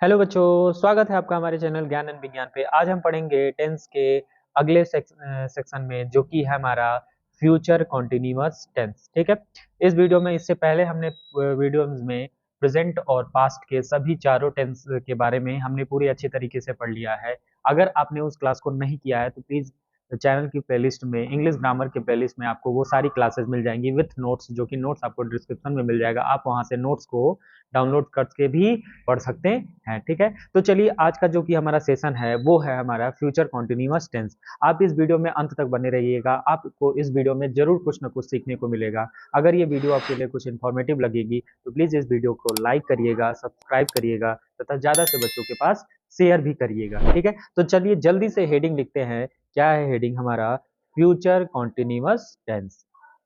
Hello बच्चों, स्वागत है आपका हमारे चैनल ज्ञान एंड विज्ञान पे। आज हम पढ़ेंगे टेंस के अगले सेक्शन में, जो कि है हमारा फ्यूचर कॉन्टिन्यूअस टेंस। ठीक है। इस वीडियो में, इससे पहले हमने वीडियो में प्रेजेंट और पास्ट के सभी चारों टेंस के बारे में हमने पूरी अच्छी तरीके से पढ़ लिया है। अगर आपने उस क्लास को नहीं किया है तो प्लीज चैनल की प्लेलिस्ट में, इंग्लिश ग्रामर के प्लेलिस्ट में आपको वो सारी क्लासेस मिल जाएंगी विथ नोट्स, जो कि नोट्स आपको डिस्क्रिप्शन में मिल जाएगा। आप वहां से नोट्स को डाउनलोड करके भी पढ़ सकते हैं। ठीक है। तो चलिए, आज का जो कि हमारा सेशन है वो है हमारा फ्यूचर कॉन्टिन्यूअस टेंस। आप इस वीडियो में अंत तक बने रहिएगा, आपको इस वीडियो में जरूर कुछ ना कुछ सीखने को मिलेगा। अगर ये वीडियो आपके लिए कुछ इन्फॉर्मेटिव लगेगी तो प्लीज इस वीडियो को लाइक करिएगा, सब्सक्राइब करिएगा तथा ज्यादा से बच्चों के पास शेयर भी करिएगा। ठीक है। तो चलिए जल्दी से हेडिंग लिखते हैं। क्या है हेडिंग हमारा? Future continuous tense.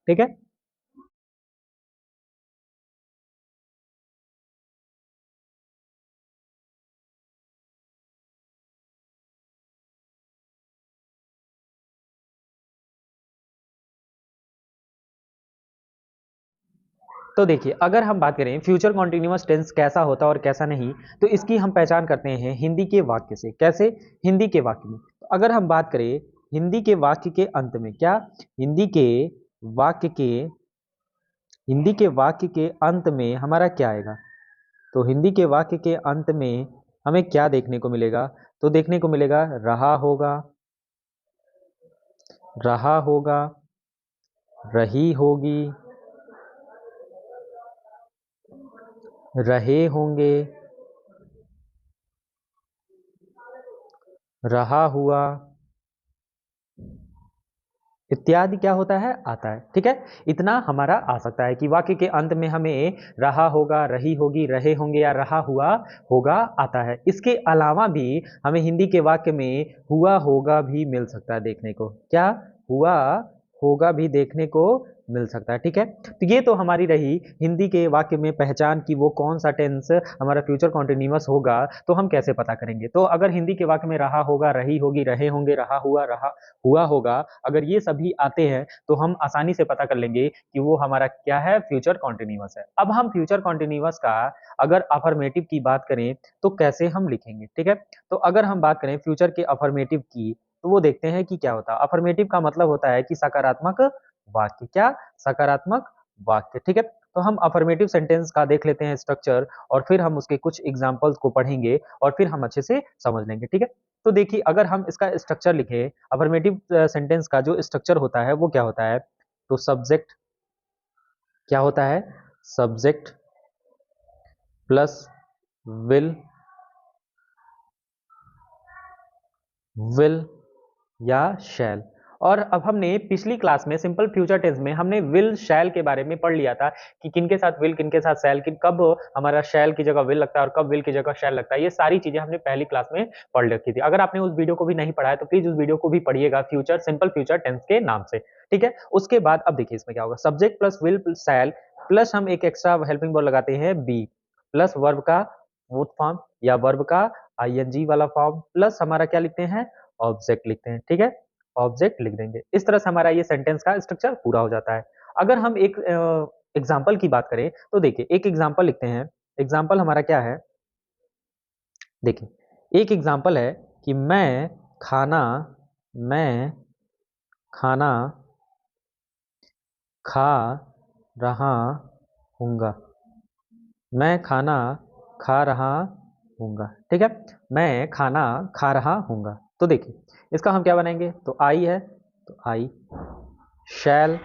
ठीक है। तो देखिए, अगर हम बात करें फ्यूचर कॉन्टिन्यूअस टेंस कैसा होता है और कैसा नहीं, तो इसकी हम पहचान करते हैं हिंदी के वाक्य से। कैसे? हिंदी के वाक्य में तो अगर हम बात करें हिंदी के वाक्य के अंत में, क्या हिंदी के वाक्य के हिंदी के वाक्य के अंत में हमारा क्या आएगा? तो हिंदी के वाक्य के अंत में हमें क्या देखने को मिलेगा? तो देखने को मिलेगा रहा होगा, रहा होगा, रही होगी, रहे होंगे, रहा हुआ इत्यादि क्या होता है? आता है। ठीक है। इतना हमारा आ सकता है कि वाक्य के अंत में हमें रहा होगा, रही होगी, रहे होंगे या रहा हुआ होगा आता है। इसके अलावा भी हमें हिंदी के वाक्य में हुआ होगा भी मिल सकता है देखने को। क्या? हुआ होगा भी देखने को मिल सकता है। ठीक है। तो ये तो हमारी रही हिंदी के वाक्य में पहचान कि वो कौन सा टेंस हमारा फ्यूचर कॉन्टिन्यूअस होगा। तो हम कैसे पता करेंगे? तो अगर हिंदी के वाक्य में रहा होगा, रही होगी, रहे होंगे, रहा हुआ होगा, अगर ये सभी आते हैं तो हम आसानी से पता कर लेंगे कि वो हमारा क्या है? फ्यूचर कॉन्टिन्यूअस है। अब हम फ्यूचर कॉन्टिन्यूअस का अगर अफर्मेटिव की बात करें तो कैसे हम लिखेंगे? ठीक है। तो अगर हम बात करें फ्यूचर के अफर्मेटिव की, तो वो देखते हैं कि क्या होता है। अफर्मेटिव का मतलब होता है कि सकारात्मक वाक्य। क्या? सकारात्मक वाक्य। ठीक है। तो हम अफर्मेटिव सेंटेंस का देख लेते हैं स्ट्रक्चर, और फिर हम उसके कुछ एग्जांपल्स को पढ़ेंगे और फिर हम अच्छे से समझ लेंगे। ठीक है। तो देखिए, अगर हम इसका स्ट्रक्चर लिखें, अफर्मेटिव सेंटेंस का जो स्ट्रक्चर होता है वो क्या होता है? तो सब्जेक्ट क्या होता है? सब्जेक्ट प्लस विल, विल या शैल। और अब हमने पिछली क्लास में सिंपल फ्यूचर टेंस में हमने विल शैल के बारे में पढ़ लिया था कि किनके साथ विल, किनके साथ शैल, कि कब हमारा शैल की जगह विल लगता है और कब विल की जगह शैल लगता है। ये सारी चीजें हमने पहली क्लास में पढ़ रखी थी। अगर आपने उस वीडियो को भी नहीं पढ़ा है तो प्लीज उस वीडियो को भी पढ़िएगा, फ्यूचर सिंपल फ्यूचर टेंस के नाम से। ठीक है। उसके बाद अब देखिए इसमें क्या होगा। Subject plus will plus shall, plus हम एक एक्स्ट्रा हेल्पिंग वर्ब लगाते हैं बी, प्लस वर्ब का रूट फॉर्म या वर्ब का आईएनजी वाला फॉर्म, प्लस हमारा क्या लिखते हैं? ऑब्जेक्ट लिखते हैं। ठीक है। ऑब्जेक्ट लिख देंगे। इस तरह से हमारा ये सेंटेंस का स्ट्रक्चर पूरा हो जाता है। अगर हम एक एग्जाम्पल की बात करें तो देखिए, एक एग्जाम्पल लिखते हैं। एग्जाम्पल हमारा क्या है? देखिए, एक एग्जाम्पल है कि मैं खाना खा रहा हूँगा। मैं खाना खा रहा हूँगा। ठीक है। मैं खाना खा रहा हूँगा। तो देखिए, इसका हम क्या बनाएंगे? तो आई है, तो आई शैल,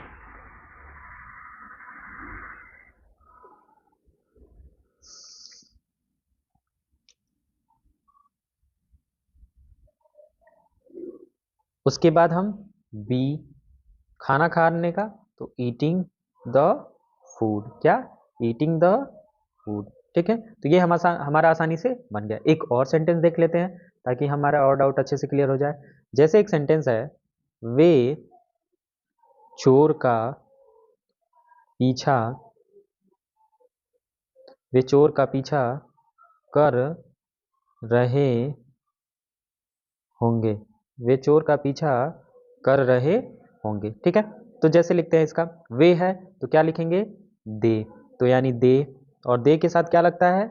उसके बाद हम बी, खाना खाने का, तो ईटिंग द फूड। क्या? Eating the food. ठीक है। तो ये हमारा आसानी से बन गया। एक और सेंटेंस देख लेते हैं ताकि हमारा और डाउट अच्छे से क्लियर हो जाए। जैसे एक सेंटेंस है, वे चोर का पीछा वे चोर का पीछा कर रहे होंगे। वे चोर का पीछा कर रहे होंगे। ठीक है। तो जैसे लिखते हैं इसका, वे है तो क्या लिखेंगे? दे, तो यानी दे, और दे के साथ क्या लगता है?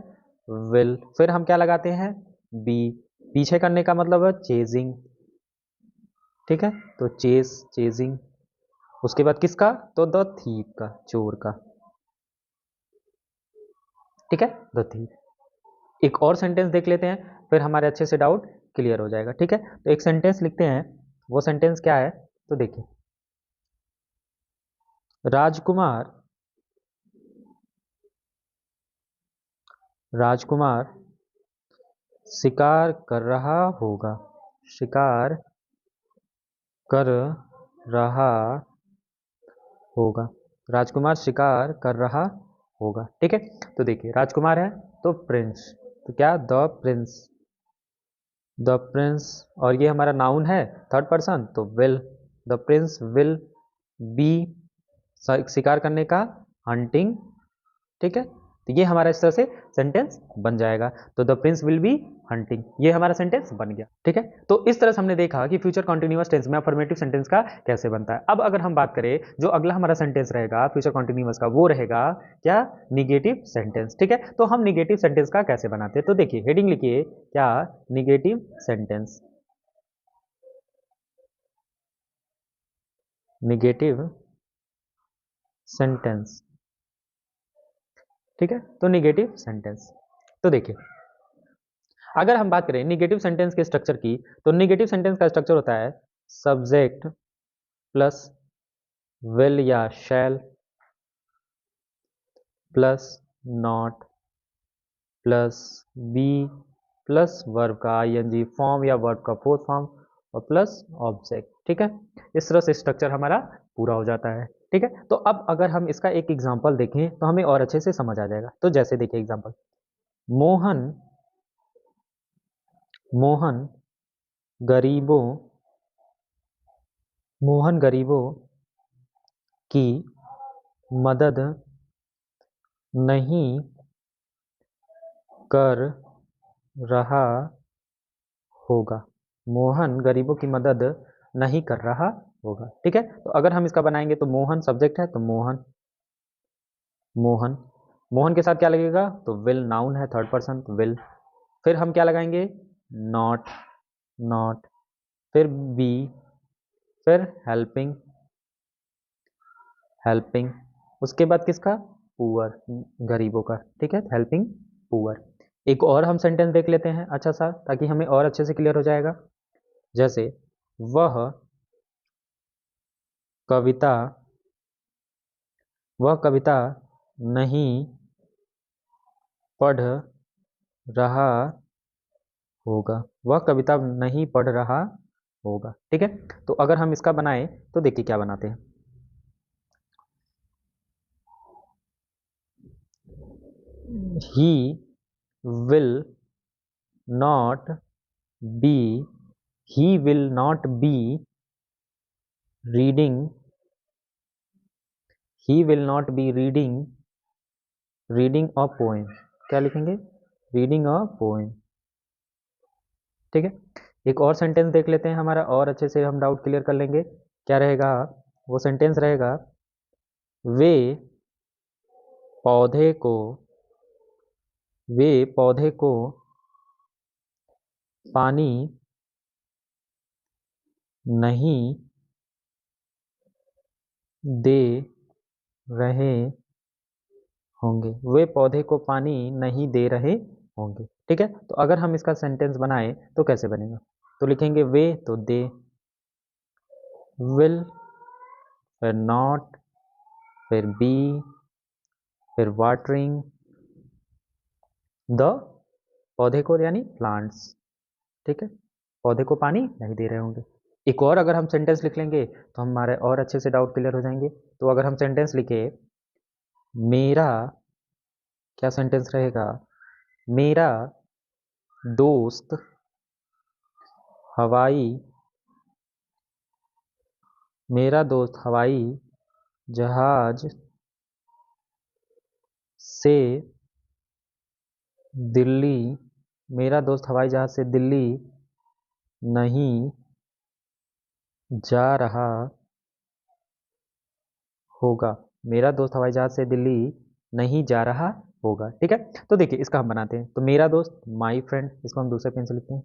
विल, फिर हम क्या लगाते हैं, बी, पीछे करने का मतलब है चेजिंग, ठीक है, तो चेस, चेजिंग, उसके बाद किसका, तो द थीप का, चोर का, ठीक है, द थीप। एक और सेंटेंस देख लेते हैं, फिर हमारे अच्छे से डाउट क्लियर हो जाएगा, ठीक है। तो एक सेंटेंस लिखते हैं, वो सेंटेंस क्या है, तो देखिए, राजकुमार, राजकुमार शिकार कर रहा होगा, शिकार कर रहा होगा, राजकुमार शिकार कर रहा होगा, ठीक है। तो देखिए राजकुमार है तो प्रिंस, तो क्या, द प्रिंस, द प्रिंस, और ये हमारा नाउन है थर्ड पर्सन, तो will, the Prince will be, शिकार करने का, हंटिंग, ठीक है। तो ये हमारा इस तरह से सेंटेंस बन जाएगा, तो the Prince will be hunting, ये हमारा सेंटेंस बन गया, ठीक है। तो इस तरह से हमने देखा कि फ्यूचर कॉन्टिन्यूअस टेंस में अफर्मेटिव सेंटेंस का कैसे बनता है। अब अगर हम बात करें, जो अगला हमारा सेंटेंस रहेगा फ्यूचर कॉन्टिन्यूअस का, वो रहेगा क्या, निगेटिव सेंटेंस, ठीक है। तो हम निगेटिव सेंटेंस का कैसे बनाते हैं, तो देखिए हेडिंग लिखिए, क्या, निगेटिव सेंटेंस, निगेटिव सेंटेंस, ठीक है। तो निगेटिव सेंटेंस, तो देखिए अगर हम बात करें निगेटिव सेंटेंस के स्ट्रक्चर की, तो निगेटिव सेंटेंस का स्ट्रक्चर होता है सब्जेक्ट प्लस विल या shall plus not plus be plus verb का आईएनजी फॉर्म या वर्ब का फोर्थ फॉर्म और प्लस ऑब्जेक्ट, ठीक है। इस तरह से स्ट्रक्चर हमारा पूरा हो जाता है, ठीक है। तो अब अगर हम इसका एक एग्जांपल देखें तो हमें और अच्छे से समझ आ जाएगा। तो जैसे देखिए एग्जांपल, मोहन, मोहन गरीबों, मोहन गरीबों की मदद नहीं कर रहा होगा, मोहन गरीबों की मदद नहीं कर रहा होगा, ठीक है। तो अगर हम इसका बनाएंगे तो मोहन सब्जेक्ट है, तो मोहन, मोहन, मोहन के साथ क्या लगेगा, तो विल, नाउन है थर्ड पर्सन, तो विल, फिर हम क्या लगाएंगे, नॉट, नॉट, फिर बी, फिर हेल्पिंग, हेल्पिंग, उसके बाद किसका, पुअर, गरीबों का, ठीक है, हेल्पिंग पुअर। एक और हम सेंटेंस देख लेते हैं अच्छा सा, ताकि हमें और अच्छे से क्लियर हो जाएगा। जैसे, वह कविता, वह कविता नहीं पढ़ रहा होगा, वह कविता नहीं पढ़ रहा होगा, ठीक है। तो अगर हम इसका बनाएं तो देखिए क्या बनाते हैं, he will not be, he will not be reading, he will not be reading, reading a poem, क्या लिखेंगे, रीडिंग अ पोएम, ठीक है। एक और सेंटेंस देख लेते हैं हमारा, और अच्छे से हम डाउट क्लियर कर लेंगे। क्या रहेगा, वो सेंटेंस रहेगा, वे पौधे को, वे पौधे को पानी नहीं दे रहे होंगे, वे पौधे को पानी नहीं दे रहे होंगे, ठीक है। तो अगर हम इसका सेंटेंस बनाएं तो कैसे बनेगा, तो लिखेंगे वे, तो दे, विल, फिर नॉट, फिर बी, फिर वाटरिंग द, पौधे को यानी प्लांट्स, ठीक है, पौधे को पानी नहीं दे रहे होंगे। एक और अगर हम सेंटेंस लिख लेंगे तो हमारे और अच्छे से डाउट क्लियर हो जाएंगे। तो अगर हम सेंटेंस लिखे, मेरा, क्या सेंटेंस रहेगा, मेरा दोस्त हवाई, मेरा दोस्त हवाई जहाज से दिल्ली, मेरा दोस्त हवाई जहाज से दिल्ली नहीं जा रहा होगा, मेरा दोस्त हवाई जहाज से दिल्ली नहीं जा रहा होगा। ठीक है, तो देखिए इसका हम बनाते हैं। तो मेरा दोस्त, माई फ्रेंड, इसको हम दूसरे पेन से लिखते हैं।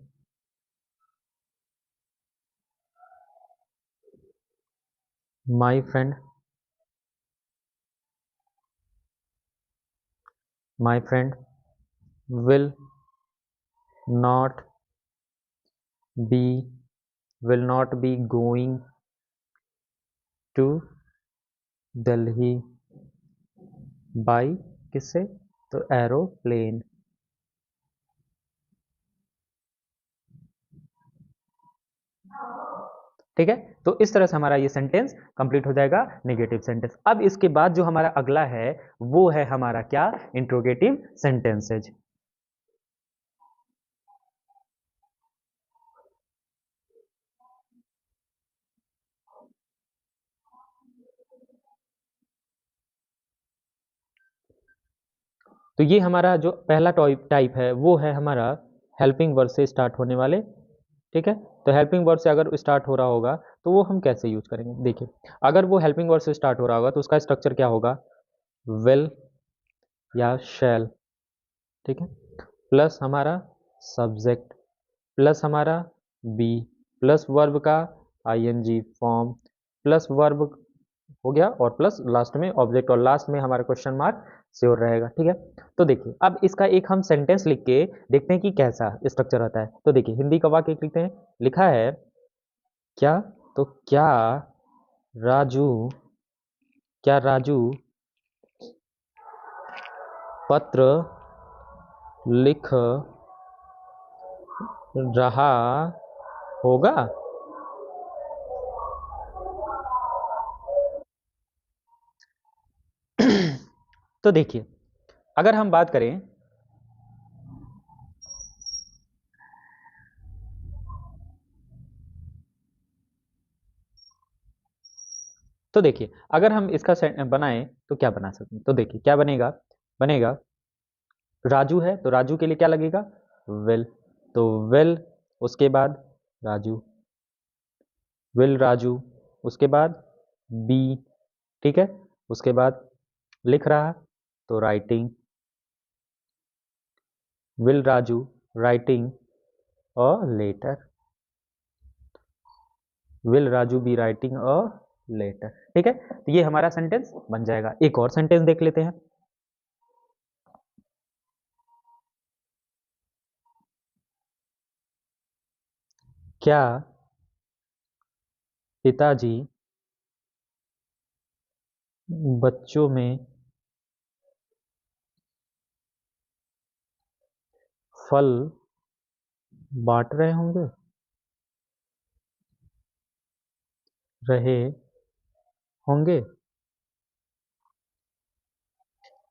My friend, my friend will not be will not be going to Delhi by किससे, तो एरोप्लेन। ठीक है, तो इस तरह से हमारा ये सेंटेंस कंप्लीट हो जाएगा, नेगेटिव सेंटेंस। अब इसके बाद जो हमारा अगला है वो है हमारा क्या, इंट्रोगेटिव सेंटेंसेज। तो ये हमारा जो पहला टाइप है वो है हमारा हेल्पिंग वर्ब से स्टार्ट होने वाले। ठीक है, तो हेल्पिंग वर्ब से अगर स्टार्ट हो रहा होगा तो वो हम कैसे यूज करेंगे, देखिए अगर वो हेल्पिंग वर्ब से स्टार्ट हो रहा होगा तो उसका स्ट्रक्चर क्या होगा, विल या शैल। ठीक है, प्लस हमारा सब्जेक्ट, प्लस हमारा बी, प्लस वर्ब का आईएनजी फॉर्म, प्लस वर्ब हो गया, और प्लस लास्ट में ऑब्जेक्ट, और लास्ट में हमारा क्वेश्चन मार्क श्योर रहेगा। ठीक है, तो देखिए अब इसका एक हम सेंटेंस लिख के देखते हैं कि कैसा स्ट्रक्चर आता है। तो देखिए हिंदी का वाक्य लिखते हैं, लिखा है क्या, तो क्या राजू, क्या राजू पत्र लिख रहा होगा। तो देखिए अगर हम बात करें, तो देखिए अगर हम इसका बनाएं तो क्या बना सकते हैं, तो देखिए क्या बनेगा, बनेगा राजू है तो राजू के लिए क्या लगेगा, विल, तो विल, उसके बाद राजू, विल राजू, उसके बाद बी। ठीक है, उसके बाद लिख रहा, तो writing, will Raju writing a letter, will Raju be writing a letter. ठीक है, तो ये हमारा सेंटेंस बन जाएगा। एक और सेंटेंस देख लेते हैं, क्या पिताजी बच्चों में फल बांट रहे होंगे, रहे होंगे।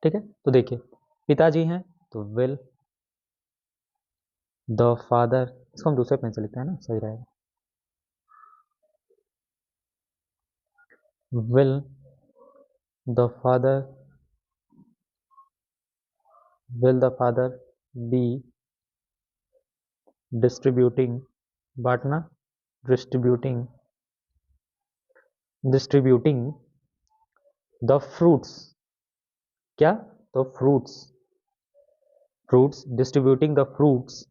ठीक है, तो देखिए पिताजी हैं तो विल, द फादर, इसको हम दूसरे पेन से लिखते हैं ना, सही रहेगा, will the father, will the father be distributing, बांटना, डिस्ट्रीब्यूटिंग, डिस्ट्रीब्यूटिंग द फ्रूट्स, क्या, तो fruits, fruits, distributing the fruits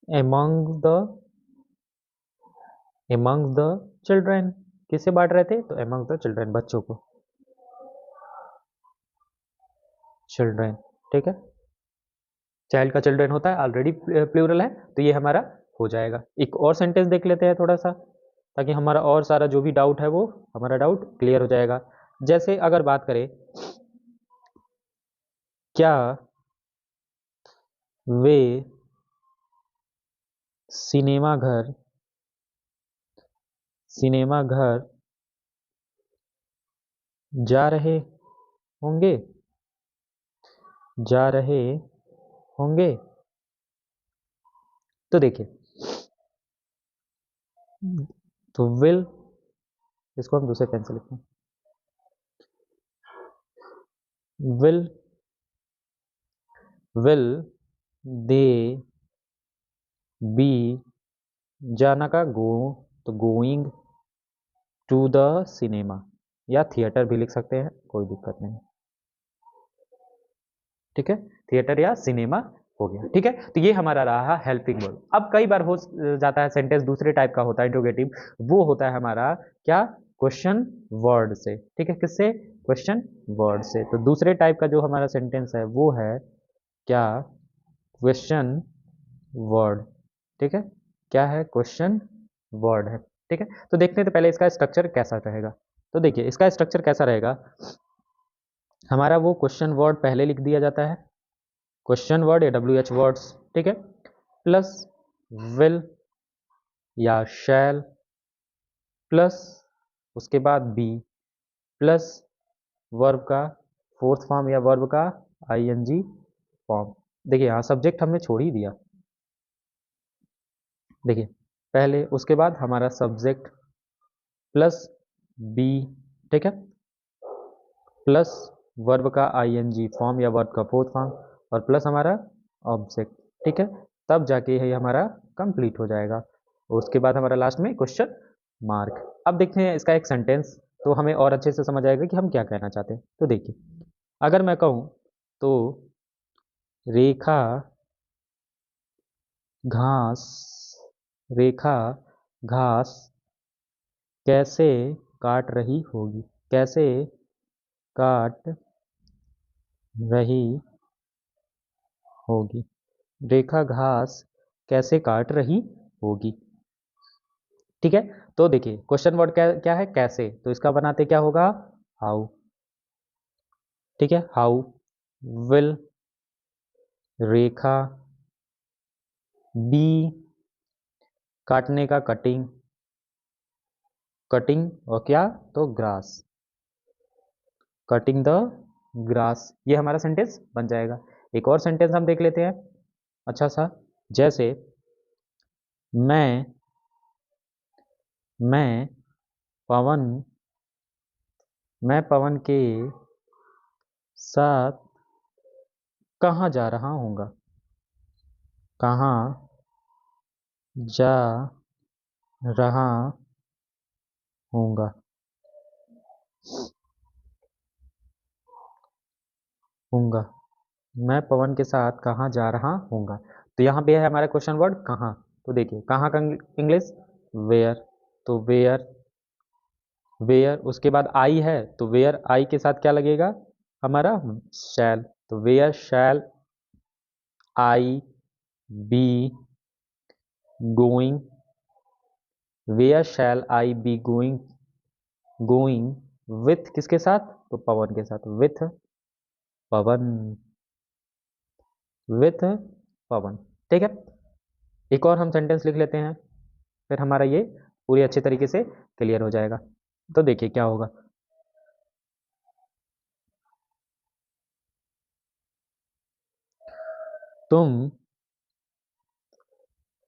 among the among the children, किसे बांट रहे थे, तो among the चिल्ड्रेन, बच्चों को, चिल्ड्रेन। ठीक है, चाइल्ड का चिल्ड्रेन होता है, ऑलरेडी प्लूरल है, तो ये हमारा हो जाएगा। एक और सेंटेंस देख लेते हैं थोड़ा सा, ताकि हमारा और सारा जो भी डाउट है वो हमारा डाउट क्लियर हो जाएगा। जैसे अगर बात करें, क्या वे सिनेमा घर, सिनेमा घर जा रहे होंगे, जा रहे होंगे। तो देखिए, तो विल, इसको हम दूसरे पेन से लिखते हैं, विल, विल दे बी, जाना का गो, तो गोइंग टू द सिनेमा। या थिएटर भी लिख सकते हैं, कोई दिक्कत नहीं। ठीक है, थिएटर या सिनेमा हो गया। ठीक है, तो ये हमारा रहा हेल्पिंग वर्ब। अब कई बार हो जाता है सेंटेंस दूसरे टाइप का होता है इंट्रोगेटिव, वो होता है हमारा क्या, क्वेश्चन वर्ड से। ठीक है, किससे, क्वेश्चन वर्ड से। तो दूसरे टाइप का जो हमारा सेंटेंस है वो है क्या, क्वेश्चन वर्ड। ठीक है, क्या है, क्वेश्चन वर्ड है। ठीक है, तो देखते हैं तो पहले इसका स्ट्रक्चर कैसा रहेगा। तो देखिए इसका स्ट्रक्चर कैसा रहेगा, हमारा वो क्वेश्चन वर्ड पहले लिख दिया जाता है, क्वेश्चन वर्ड या WH वर्ड्स। ठीक है, प्लस विल या शैल, प्लस उसके बाद बी, प्लस वर्ब का फोर्थ फॉर्म या वर्ब का ING फॉर्म। देखिए यहाँ सब्जेक्ट हमने छोड़ ही दिया। देखिए पहले उसके बाद हमारा सब्जेक्ट प्लस बी, ठीक है, प्लस वर्ब का ING फॉर्म या वर्ब का फोर्थ फॉर्म, और प्लस हमारा ऑब्जेक्ट। ठीक है, तब जाके ये हमारा कंप्लीट हो जाएगा। उसके बाद हमारा लास्ट में क्वेश्चन मार्क। अब देखते हैं इसका एक सेंटेंस, तो हमें और अच्छे से समझ आएगा कि हम क्या कहना चाहते हैं। तो देखिए अगर मैं कहूँ तो रेखा घास, रेखा घास कैसे काट रही होगी, कैसे काट रही होगी, रेखा घास कैसे काट रही होगी। ठीक है, तो देखिए क्वेश्चन वर्ड क्या क्या है, कैसे, तो इसका बनाते क्या होगा, हाउ। ठीक है, हाउ विल रेखा बी, काटने का कटिंग, कटिंग और क्या, तो ग्रास, कटिंग द ग्रास। ये हमारा सेंटेंस बन जाएगा। एक और सेंटेंस हम देख लेते हैं अच्छा सा, जैसे मैं मैं पवन, मैं पवन के साथ कहाँ जा रहा हूँगा, कहाँ जा रहा हूँगा, हूँगा, मैं पवन के साथ कहाँ जा रहा हूँगा। तो यहाँ पे है हमारा क्वेश्चन वर्ड कहाँ। तो देखिए कहाँ का इंग्लिश, वेयर, तो वेयर, वेयर उसके बाद आई है, तो वेयर आई के साथ क्या लगेगा, हमारा शैल, तो where shall I be going, where shall I be going, going with किसके साथ, तो पवन के साथ, विथ पवन, विथ पवन। ठीक है, एक और हम सेंटेंस लिख लेते हैं, फिर हमारा ये पूरी अच्छे तरीके से क्लियर हो जाएगा। तो देखिए क्या होगा, तुम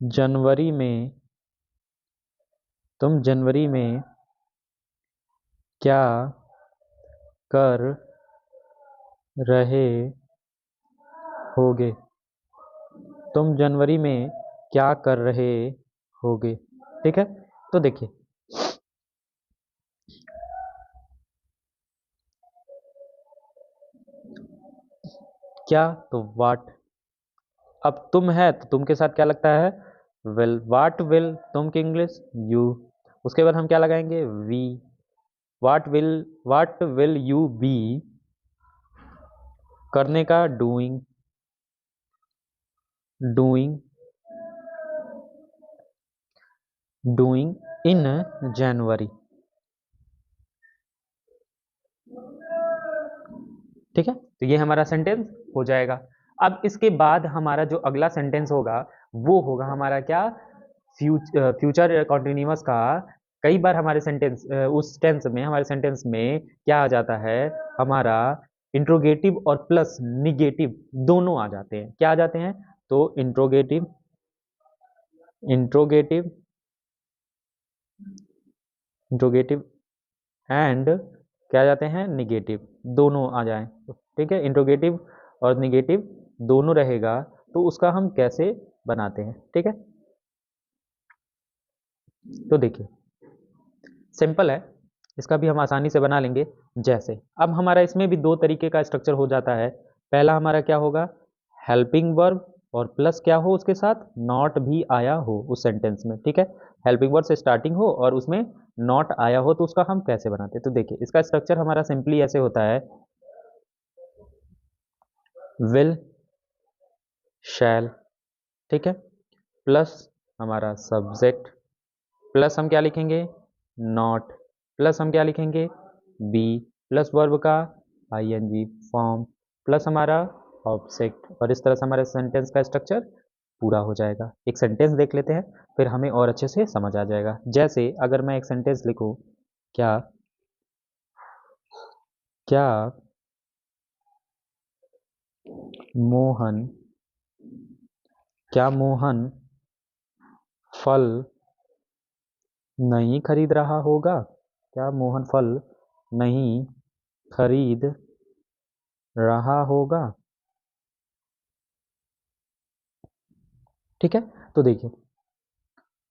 जनवरी में, तुम जनवरी में क्या कर रहे होगे, तुम जनवरी में क्या कर रहे होगे। ठीक है, तो देखिए क्या, तो वाट, अब तुम है तो तुम के साथ क्या लगता है, विल, वाट विल तुम की इंग्लिश यू, उसके बाद हम क्या लगाएंगे, we, what will you be, करने का doing, doing, doing in January. ठीक है, तो ये हमारा सेंटेंस हो जाएगा। अब इसके बाद हमारा जो अगला सेंटेंस होगा वो होगा हमारा क्या, फ्यूचर कॉन्टिन्यूअस का। कई बार हमारे सेंटेंस उस टेंस में, हमारे सेंटेंस में क्या आ जाता है, हमारा इंट्रोगेटिव और प्लस निगेटिव दोनों आ जाते हैं। क्या आ जाते हैं, तो इंट्रोगेटिव, इंट्रोगेटिव, इंट्रोगेटिव एंड क्या आ जाते हैं, निगेटिव, दोनों आ जाएं। ठीक है, इंट्रोगेटिव और निगेटिव दोनों रहेगा, तो उसका हम कैसे बनाते हैं। ठीक है, तो देखिए सिंपल है, इसका भी हम आसानी से बना लेंगे। जैसे अब हमारा इसमें भी दो तरीके का स्ट्रक्चर हो जाता है। पहला हमारा क्या होगा, हेल्पिंग वर्ब और प्लस क्या हो उसके साथ, नॉट भी आया हो उस सेंटेंस में, ठीक है। हेल्पिंग वर्ब से स्टार्टिंग हो और उसमें नॉट आया हो, तो उसका हम कैसे बनाते हैं, तो देखिए इसका स्ट्रक्चर हमारा सिंपली ऐसे होता है, विल, शैल, ठीक है, प्लस हमारा सब्जेक्ट, प्लस हम क्या लिखेंगे, नॉट, प्लस हम क्या लिखेंगे, बी, प्लस वर्ब का आईएनजी फॉर्म, प्लस हमारा ऑब्जेक्ट, और इस तरह से हमारे सेंटेंस का स्ट्रक्चर पूरा हो जाएगा। एक सेंटेंस देख लेते हैं, फिर हमें और अच्छे से समझ आ जाएगा। जैसे अगर मैं एक सेंटेंस लिखूं, क्या क्या मोहन क्या मोहन फल नहीं खरीद रहा होगा, क्या मोहन फल नहीं खरीद रहा होगा, ठीक है। तो देखिए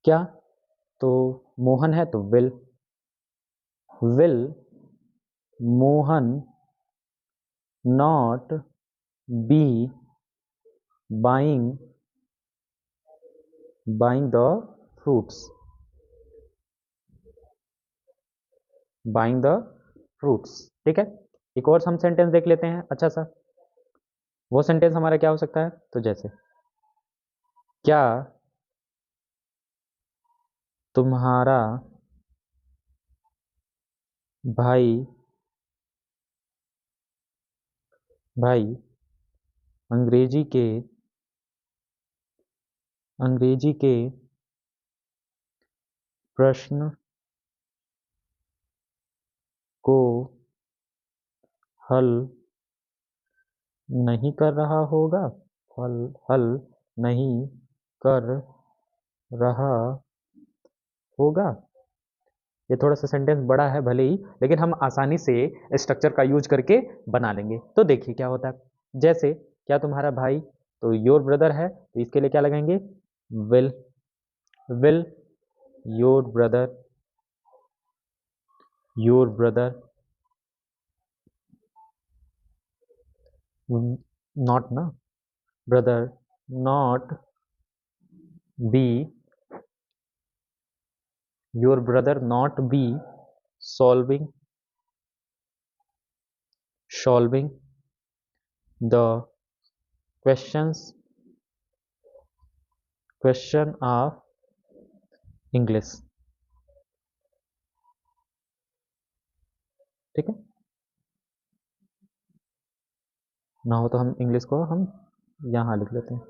क्या, तो मोहन है तो will Mohan not be buying the fruits, buying the fruits, ठीक है। एक और हम सेंटेंस देख लेते हैं अच्छा सा। वो सेंटेंस हमारा क्या हो सकता है, तो जैसे क्या तुम्हारा भाई भाई अंग्रेजी के प्रश्न को हल नहीं कर रहा होगा, हल हल नहीं कर रहा होगा। ये थोड़ा सा सेंटेंस बड़ा है भले ही, लेकिन हम आसानी से स्ट्रक्चर का यूज करके बना लेंगे। तो देखिए क्या होता है, जैसे क्या तुम्हारा भाई, तो योर ब्रदर है, तो इसके लिए क्या लगाएंगे, will, will your brother not ना, brother not be your brother not be solving solving the questions question of English, ठीक है। ना हो तो हम इंग्लिश को हम यहाँ लिख लेते हैं,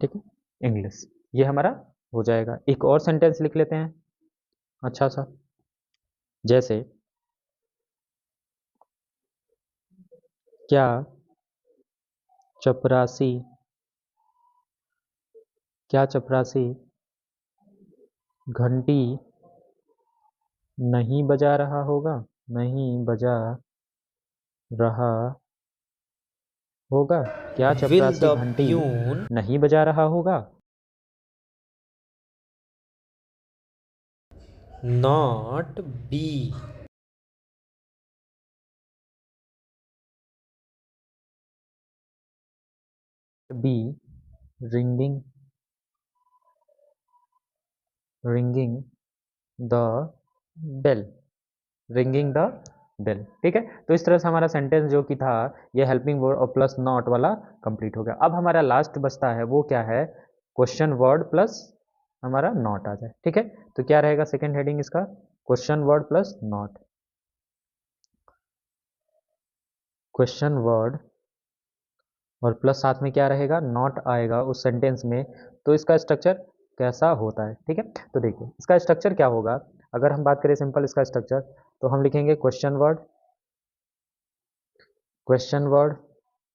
ठीक है, इंग्लिश, ये हमारा हो जाएगा। एक और सेंटेंस लिख लेते हैं अच्छा सा। जैसे क्या चपरासी क्या चपरासी घंटी नहीं बजा रहा होगा, नहीं बजा रहा होगा, क्या Will चपरासी the घंटी peon नहीं बजा रहा होगा, not be be ringing ringing the bell, ringing the bell, ठीक है। तो इस तरह से हमारा सेंटेंस जो कि था, ये हेल्पिंग वर्ड और प्लस नॉट वाला कंप्लीट हो गया। अब हमारा लास्ट बचता है, वो क्या है, क्वेश्चन वर्ड प्लस हमारा नॉट आ जाए, ठीक है। तो क्या रहेगा सेकंड हेडिंग इसका, question word plus not, question word और प्लस साथ में क्या रहेगा, नॉट आएगा उस सेंटेंस में। तो इसका स्ट्रक्चर कैसा होता है, ठीक है। तो देखिए इसका स्ट्रक्चर क्या होगा, अगर हम बात करें सिंपल इसका स्ट्रक्चर, तो हम लिखेंगे क्वेश्चन वर्ड,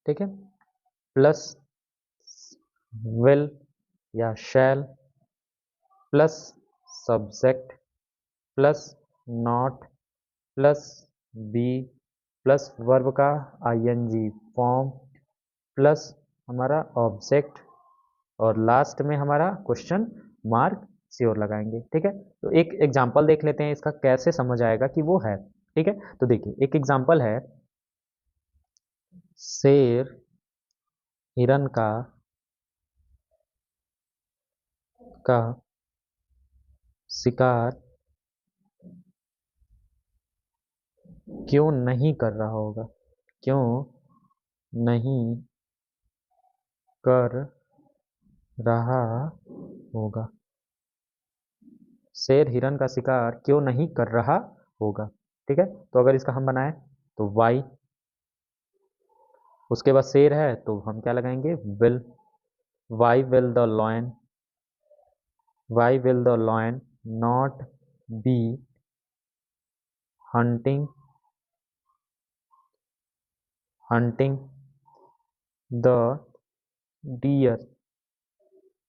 ठीक है, प्लस विल या shall, plus subject, plus not, plus be, plus verb का आईएनजी फॉर्म, प्लस हमारा ऑब्जेक्ट, और लास्ट में हमारा क्वेश्चन मार्क श्योर लगाएंगे। ठीक है, तो एक एग्जाम्पल देख लेते हैं इसका कैसे समझ आएगा कि वो है। ठीक है, तो देखिए एक एग्जाम्पल है, शेर हिरन का शिकार क्यों नहीं कर रहा होगा, क्यों नहीं कर रहा होगा, शेर हिरन का शिकार क्यों नहीं कर रहा होगा। ठीक है, तो अगर इसका हम बनाएं तो वाई, उसके बाद शेर है तो हम क्या लगाएंगे, will, why will the lion, why will the lion not be hunting hunting the deer.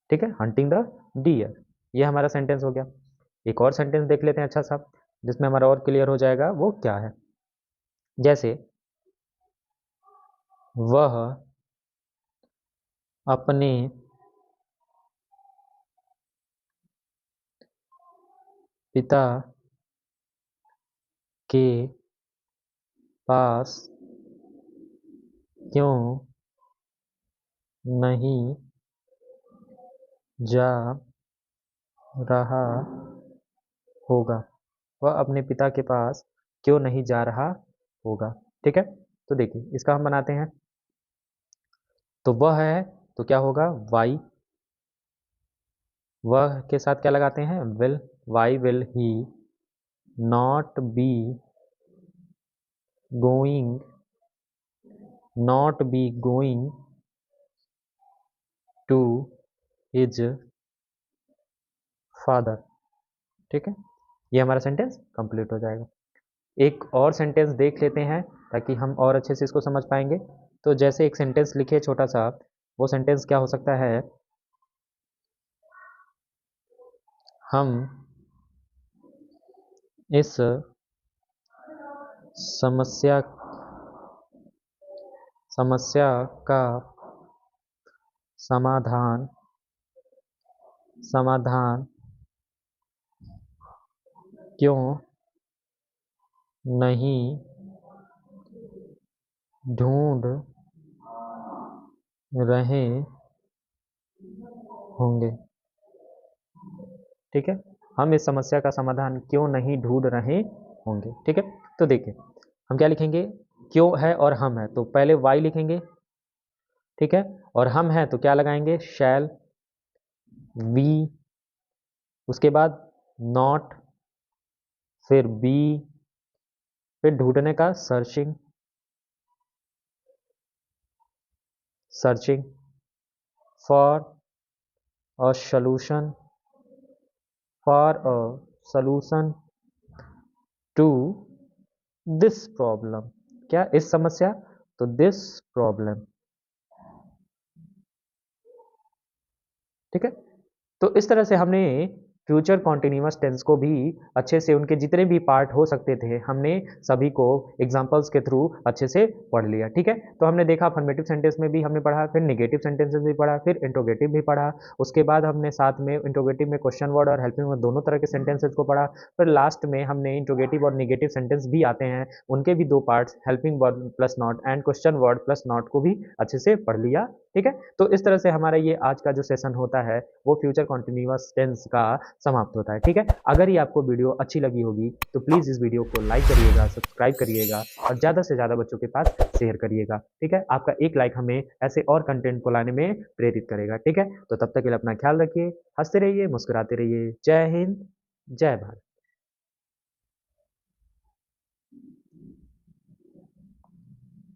ठीक है, हंटिंग द डियर, ये हमारा सेंटेंस हो गया। एक और सेंटेंस देख लेते हैं अच्छा सा, जिसमें हमारा और क्लियर हो जाएगा वो क्या है। जैसे वह अपने पिता के पास क्यों नहीं जा रहा होगा, वह अपने पिता के पास क्यों नहीं जा रहा होगा। ठीक है, तो देखिए इसका हम बनाते हैं, तो वह है तो क्या होगा, वाई, वह के साथ क्या लगाते हैं, will, why will he not be going, not be going to his father. ठीक है, ये हमारा सेंटेंस कंप्लीट हो जाएगा। एक और सेंटेंस देख लेते हैं ताकि हम और अच्छे से इसको समझ पाएंगे। तो जैसे एक सेंटेंस लिखे छोटा सा, वो सेंटेंस क्या हो सकता है, हम इस समस्या समस्या का समाधान समाधान क्यों नहीं ढूंढ रहे होंगे। ठीक है, हम इस समस्या का समाधान क्यों नहीं ढूंढ रहे होंगे। ठीक है, तो देखिए हम क्या लिखेंगे, क्यों है और हम है तो पहले वाई लिखेंगे। ठीक है, और हम है तो क्या लगाएंगे, शैल, वी, उसके बाद नॉट, फिर बी, फिर ढूंढने का searching, searching for a solution, for a solution to this problem, क्या इस समस्या, तो दिस प्रॉब्लम। ठीक है, तो इस तरह से हमने फ्यूचर कॉन्टिन्यूअस टेंस को भी अच्छे से उनके जितने भी पार्ट हो सकते थे हमने सभी को एग्जांपल्स के थ्रू अच्छे से पढ़ लिया। ठीक है, तो हमने देखा अफर्मेटिव सेंटेंस में भी हमने पढ़ा, फिर नेगेटिव सेंटेंसेस भी पढ़ा, फिर इंट्रोगेटिव भी पढ़ा, उसके बाद हमने साथ में इंट्रोगेटिव में क्वेश्चन वर्ड और हेल्पिंग वर्ड दोनों तरह के सेंटेंसेस को पढ़ा, फिर लास्ट में हमने इंट्रोगेटिव और नेगेटिव सेंटेंस भी आते हैं उनके भी दो parts, helping word plus not and question word plus not को भी अच्छे से पढ़ लिया। ठीक है, तो इस तरह से हमारा ये आज का जो सेशन होता है वो फ्यूचर कॉन्टिन्यूअस टेंस का समाप्त होता है। ठीक है, अगर ये आपको वीडियो अच्छी लगी होगी तो प्लीज़ इस वीडियो को लाइक करिएगा, सब्सक्राइब करिएगा और ज़्यादा से ज़्यादा बच्चों के पास शेयर करिएगा। ठीक है, आपका एक लाइक हमें ऐसे और कंटेंट को लाने में प्रेरित करेगा। ठीक है, तो तब तक के लिए अपना ख्याल रखिए, हंसते रहिए, मुस्कुराते रहिए। जय हिंद, जय भारत।